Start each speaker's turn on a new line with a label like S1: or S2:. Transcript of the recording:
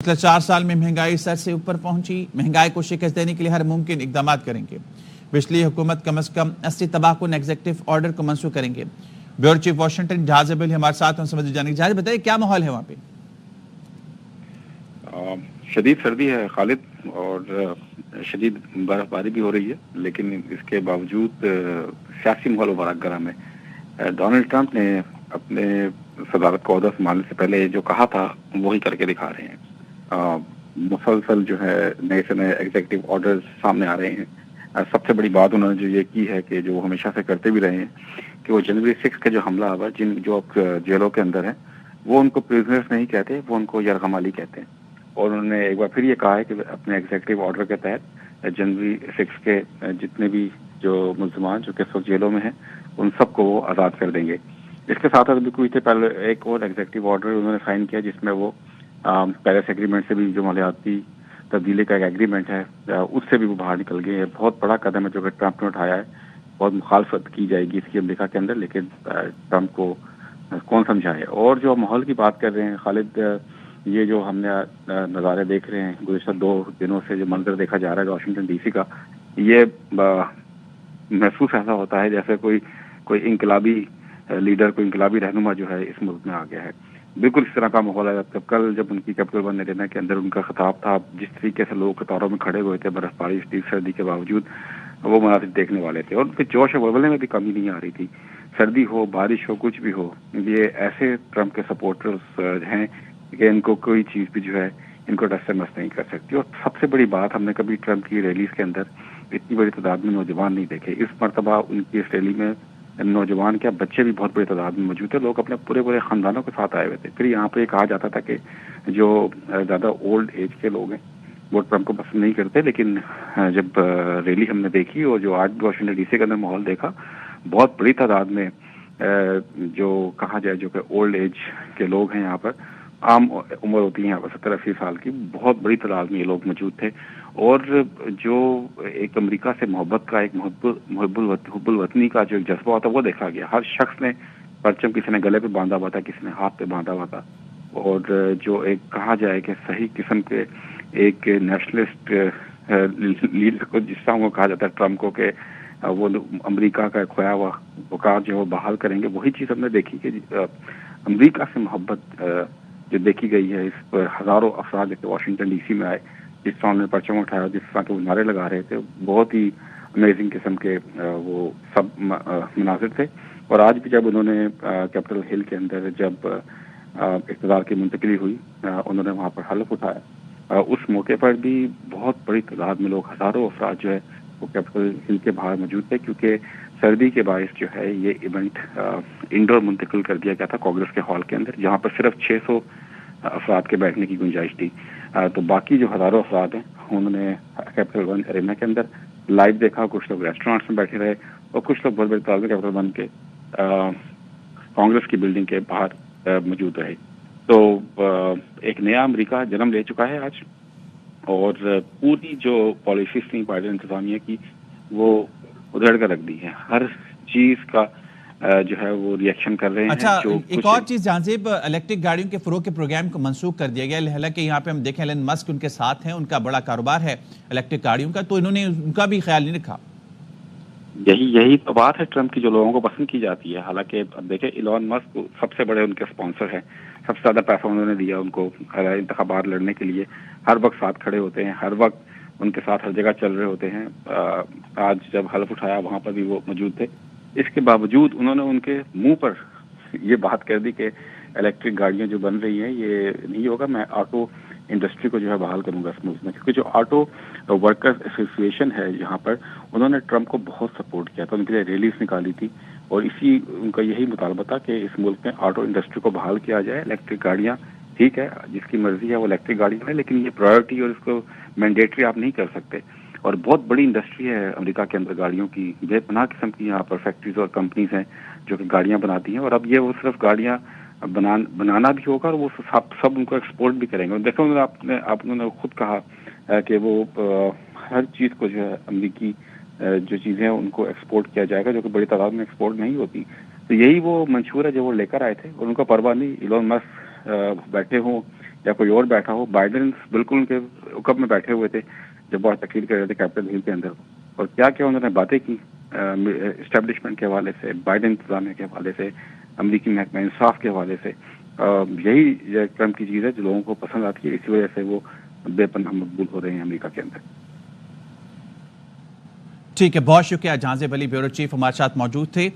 S1: पिछले 4 साल में महंगाई सर से ऊपर पहुंची। महंगाई को शिकस्त देने के लिए हर मुमकिन इकदाम करेंगे। पिछली हुकूमत कम से कम 80 तबाकुन एग्जीक्यूटिव ऑर्डर को मंसूख करेंगे। ब्यूरो चीफ वाशिंगटन जहाज बिल हमारे साथ समझ जाने जहाज बताइए क्या माहौल है वहाँ पे।
S2: शदीद सर्दी है खालिद, और शदीद बर्फबारी भी हो रही है, लेकिन इसके बावजूद सियासी माहौल बड़ा गर्म है। डोनाल्ड ट्रंप ने अपने सदारत को अहदा संभालने से पहले जो कहा था वही करके दिखा रहे हैं। मुसलसल जो है नए से नए एग्जीक्यूटिव ऑर्डर्स सामने आ रहे हैं। सबसे बड़ी बात उन्होंने जो ये की है कि जो हमेशा से करते भी रहे हैं कि वो जनवरी 6 का जो हमला हुआ, जो जेलों के अंदर है, वो उनको प्रिजनर्स नहीं कहते, वो उनको यरगमाली कहते हैं। और उन्होंने एक बार फिर ये कहा है कि अपने एग्जीक्यूटिव ऑर्डर के तहत जनवरी 6 के जितने भी जो मुल्ज़मान जो कि इस वक्त जेलों में हैं उन सबको वो आज़ाद कर देंगे। इसके साथ अभी कुछ पहले एक और एग्जीक्यूटिव ऑर्डर उन्होंने साइन किया जिसमें वो पेरिस एग्रीमेंट से भी जो मालियाती तब्दीली का एक एग्रीमेंट है उससे भी वो बाहर निकल गए। बहुत बड़ा कदम है जो कि ट्रंप ने उठाया है। बहुत मुखालफत की जाएगी इसकी अमेरिका के अंदर, लेकिन ट्रंप को कौन समझाए। और जो माहौल की बात कर रहे हैं खालिद, ये जो हमने नज़ारे देख रहे हैं गुज़श्ता 2 दिनों से, जो मंजर देखा जा रहा है वाशिंगटन डीसी का, ये महसूस ऐसा होता है जैसे कोई इनकलाबी लीडर, कोई इनकलाबी रहनुमा जो है इस मुल्क में आ गया है। बिल्कुल इस तरह का माहौल है। कल जब उनकी कैपिटल वन एरिना के अंदर उनका खिताब था, जिस तरीके से लोग कतारों में खड़े हुए थे बर्फबारी शदीद सर्दी के बावजूद, वो मनाज़िर देखने वाले थे। और उनके जोश और वलवले में भी कमी नहीं आ रही थी। सर्दी हो, बारिश हो, कुछ भी हो, ये ऐसे ट्रंप के सपोर्टर्स हैं कि इनको कोई चीज़ भी जो है इनको डस से मस नहीं कर सकती। और सबसे बड़ी बात, हमने कभी ट्रंप की रैलीज के अंदर इतनी बड़ी तादाद में नौजवान नहीं देखे। इस मरतबा उनकी इस रैली में नौजवान क्या, बच्चे भी बहुत बड़ी तादाद में मौजूद थे। लोग अपने पूरे पूरे खानदानों के साथ आए हुए थे। फिर यहाँ पे कहा जाता था कि जो ज़्यादा ओल्ड एज के लोग हैं वो ट्रंप को पसंद नहीं करते, लेकिन जब रैली हमने देखी और जो आज वाशिंगटन डीसी के अंदर माहौल देखा, बहुत बड़ी तादाद में जो कहा जाए जो कि ओल्ड एज के लोग हैं, यहाँ पर आम उम्र होती है यहाँ पर 70-80 साल की, बहुत बड़ी तादाद में ये लोग मौजूद थे। और जो एक अमेरिका से मोहब्बत का, एक हुब्बुल वतनी का जो एक जज्बा होता है वो देखा गया। हर शख्स ने परचम किसी ने गले पे बांधा हुआ था, किसी ने हाथ पे बांधा हुआ था। और जो एक कहा जाए कि सही किस्म के एक नेशनलिस्ट लीडर को, जिस तरह को कहा जाता है ट्रंप को, कि वो अमेरिका का खोया हुआ वकार जो वो बहाल करेंगे, वही चीज़ हमने देखी कि अमेरिका से मोहब्बत जो देखी गई है। इस पर हज़ारों अफराद जो वाशिंगटन डीसी में आए, जिस तरह उन्होंने परचम उठाया, जिस तरह के वो नारे लगा रहे थे, बहुत ही अमेजिंग किस्म के वो सब मनाजिर थे। और आज भी जब उन्होंने कैपिटल हिल के अंदर जब इक़्तिदार की मुंतकिली हुई, उन्होंने वहाँ पर हलफ उठाया। उस मौके पर भी बहुत बड़ी तादाद में लोग, हज़ारों अफराद जो है वो कैपिटल हिल के बाहर मौजूद थे, क्योंकि सर्दी के बायस जो है ये इवेंट इंडोर मुंतकिल कर दिया गया था कांग्रेस के हॉल के अंदर, जहाँ पर सिर्फ 600 अफराद के बैठने की गुंजाइश थी। तो बाकी जो हज़ारों अफराद हैं उन्होंने कैपिटल वन एरिना के अंदर लाइव देखा। कुछ लोग रेस्टोरेंट्स में बैठे रहे और कुछ लोग बहुत बड़ी तादाद में कैपिटल वन के कांग्रेस की बिल्डिंग के बाहर मौजूद रहे। तो एक नया अमेरिका जन्म ले चुका है आज, और पूरी जो पॉलिसीज थी बाइडेन इंतजामिया की वो उधेड़ कर रख दी है। हर चीज़ का जो है वो रिएक्शन कर रहे हैं।
S1: अच्छा, एक और चीज जानजेब, इलेक्ट्रिक गाड़ियों के फरोग के प्रोग्राम को मंसूख कर दिया गया। हालांकि यहाँ पे हम देखें एलन मस्क उनके साथ हैं, उनका बड़ा कारोबार है इलेक्ट्रिक गाड़ियों का, तो इन्होंने उनका भी ख्याल नहीं रखा।
S2: यही तो बात है ट्रंप की, जो लोगों को पसंद की जाती है। हालांकि अब देखें, इलॉन मस्क सबसे बड़े उनके स्पॉन्सर हैं, सबसे ज़्यादा पैसा उन्होंने दिया उनको इंतखाबात लड़ने के लिए। हर वक्त साथ खड़े होते हैं, हर वक्त उनके साथ हर जगह चल रहे होते हैं। आज जब हलफ उठाया वहाँ पर भी वो मौजूद थे। इसके बावजूद उन्होंने उनके मुंह पर ये बात कर दी कि इलेक्ट्रिक गाड़ियाँ जो बन रही हैं ये नहीं होगा, मैं ऑटो इंडस्ट्री को जो है बहाल करूंगा इस मुल्क में। क्योंकि जो ऑटो वर्कर्स एसोसिएशन है यहाँ पर, उन्होंने ट्रंप को बहुत सपोर्ट किया था, उनके लिए रैलीज निकाली थी, और इसी उनका यही मुतालबा था कि इस मुल्क में ऑटो इंडस्ट्री को बहाल किया जाए। इलेक्ट्रिक गाड़ियाँ ठीक है, जिसकी मर्जी है वो इलेक्ट्रिक गाड़ियाँ है, लेकिन ये प्रायोरिटी और इसको मैंडेटरी आप नहीं कर सकते। और बहुत बड़ी इंडस्ट्री है अमेरिका के अंदर गाड़ियों की, बेपनाह किस्म की यहाँ पर फैक्ट्रीज और कंपनीज हैं जो कि गाड़ियाँ बनाती हैं। और अब ये वो सिर्फ गाड़ियाँ बनाना भी होगा और वो सब उनको एक्सपोर्ट भी करेंगे। देखो, आपने खुद कहा कि वो हर चीज़ को जो है अमेरिकी जो चीज़ें हैं उनको एक्सपोर्ट किया जाएगा, जो कि बड़ी तादाद में एक्सपोर्ट नहीं होती। तो यही वो मंशूर है जो वो लेकर आए थे, और उनका परवाह नहीं इलॉन मस्क बैठे हों یا کوئی اور بیٹھا ہو، بائیڈن بالکل ان کے عقب میں بیٹھے ہوئے تھے جب وہ تقریر کر رہے تھے کیپٹل ہل کے اندر، اور کیا کیا انہوں نے باتیں کی اسٹیبلشمنٹ کے حوالے سے، بائیڈن انتظامیہ کے حوالے سے، امریکی محکمہ انصاف کے حوالے سے. یہی ٹرمپ کی چیز ہے جو لوگوں کو پسند آتی ہے، اسی وجہ سے وہ بے پناہ مقبول ہو رہے ہیں امریکہ کے اندر.
S1: ٹھیک ہے، بہت شکریہ. جہاں زیب علی بیورو چیف ہمارے ساتھ موجود تھے.